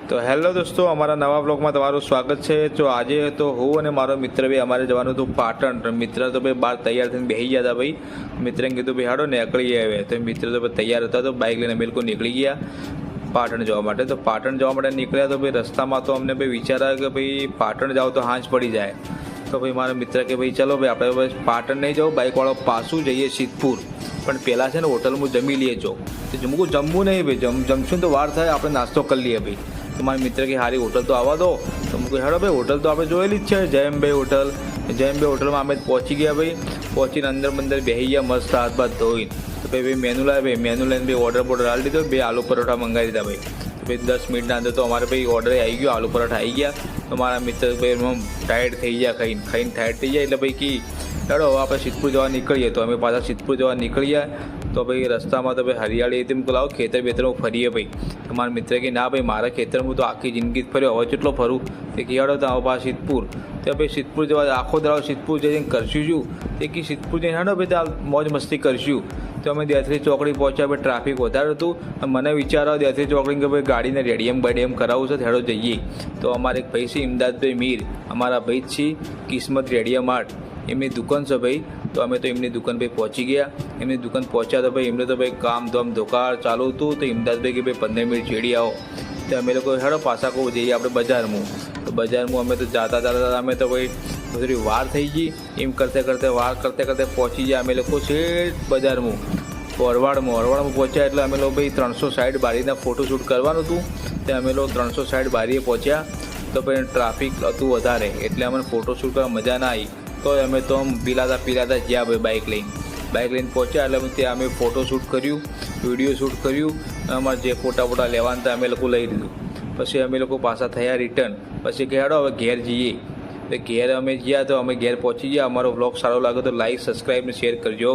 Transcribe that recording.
તો હેલો દોસ્તો, અમારા નવા બ્લોગમાં તમારું સ્વાગત છે। તો આજે તો હું અને મારો મિત્ર ભાઈ અમારે જવાનું હતું પાટણ। મિત્ર તો ભાઈ બહાર તૈયાર થઈને બેસી ગયા હતા ભાઈ। મિત્રને કીધું ભાઈ હાડો નીકળી આવે, તો મિત્ર તો તૈયાર હતા, તો બાઇક લઈને અમે લોકો નીકળી ગયા પાટણ જવા માટે। તો પાટણ જવા માટે નીકળ્યા તો ભાઈ રસ્તામાં તો અમને ભાઈ વિચાર આવ્યો કે ભાઈ પાટણ જાઓ તો હાંજ પડી જાય। તો ભાઈ મારા મિત્ર કે ભાઈ ચલો ભાઈ આપણે પાટણ નહીં જાઓ, બાઇકવાળો પાછું જઈએ સિદ્ધપુર, પણ પહેલાં છે ને હોટલમાં જમી લઈએ જો। તો જમવું નહીં ભાઈ, જમશું તો વાર થાય, આપણે નાસ્તો કરી લઈએ ભાઈ। તો મારા મિત્ર કે સારી હોટલ તો આવવા દો, તો હું કહ્યું હેડો ભાઈ, હોટલ તો આપણે જોયેલી જ છે, જયમભાઈ હોટલ। જયમભાઈ હોટલમાં અમે પહોંચી ગયા ભાઈ। પહોંચીને અંદર બેસી ગયા મસ્ત હાથ બાથ ધોઈને। તો ભાઈ મેનુ લાવે, ભાઈ મેનુ લઈને ભાઈ ઓર્ડર આપી દીધો, બે આલુ પરોઠા મંગાવી દીધા ભાઈ। તો ભાઈ 10 મિનિટના અંદર તો અમારે ભાઈ ઓર્ડર આવી ગયો, આલુ પરોઠા આવી ગયા। તો મારા મિત્ર ભાઈ ટાયર્ડ થઈ ગયા, ખાઈને ટાયર્ડ થઈ જાય, એટલે ભાઈ કી હેડો હવે આપણે સિદ્ધપુર જવા નીકળીએ। તો અમે પાછા સિદ્ધપુર જવા નીકળ્યા। તો ભાઈ રસ્તામાં તો ભાઈ હરિયાળી હતી, મેં લાવો ખેતર બેતરમાં ફરીએ ભાઈ। તો મારા મિત્ર કે ના ભાઈ, મારા ખેતરમાં તો આખી જિંદગી જ ફર્યો, હવે કેટલો ફરું? તે કે હેડો તો આવો પાછા સિદ્ધપુર। તો ભાઈ સિદ્ધપુર જવા આખો દાડો સિદ્ધપુર જઈને કરશું શું? તે કે સિદ્ધપુર જઈને હેડો ભાઈ ત્યાં મોજ મસ્તી કરશું। તો અમે દેથરી ચોકડી પહોંચ્યા, ભાઈ ટ્રાફિક વધારે હતું, મને વિચાર આવ્યો દેથરી ચોકડી કે ભાઈ ગાડીને રેડિયમ બેડિયમ કરાવવું છે, હેડો જઈએ। તો અમારે એક ભાઈ છે ઇમદાદભાઈ મીર, અમારા ભાઈ જ છે કિસ્મત રેડિયમ આર્ટ, એમની દુકાન છે ભાઈ। તો અમે તો એમની દુકાન ભાઈ પહોંચી ગયા। એમની દુકાન પહોંચ્યા તો ભાઈ એમને તો ભાઈ કામ ધામ દુકાળ ચાલુ હતું। તો ઇમદાદભાઈ કે ભાઈ 15 મિનિટ છેડી આવો। તો અમે લોકો હેડો પાછા કહું જઈએ આપણે બજારમાં। તો બજારમાં અમે તો જાતા અમે તો ભાઈ થોડી વાર થઈ ગઈ, એમ કરતે કરતે પહોંચી ગયા અમે લોકો છેક બજારમાં ઓરવાડમાં પહોંચ્યા। એટલે અમે લોકો ભાઈ 360 બારીના ફોટોશૂટ કરવાનું હતું, તે અમે લોકો 360 બારીએ પહોંચ્યા। તો ભાઈ ટ્રાફિક હતું વધારે, એટલે અમને ફોટોશૂટ કરવા મજા ના આવી। તો અમે તો આમ પીલાતા ગયા ભાઈ બાઇક લઈને પહોંચ્યા। એટલે ત્યાં અમે ફોટોશૂટ કર્યું, વિડીયો શૂટ કર્યું, અમારે જે ફોટા લેવાના હતા અમે લોકો લઈ લીધું। પછી અમે લોકો પાછા થયા રિટર્ન। પછી કે હેડો હવે ઘેર જઈએ। તો ઘેર અમે ગયા, તો અમે ઘેર પહોંચી ગયા। અમારો વ્લોગ સારો લાગે તો લાઈક, સબસ્ક્રાઈબ ને શેર કરજો।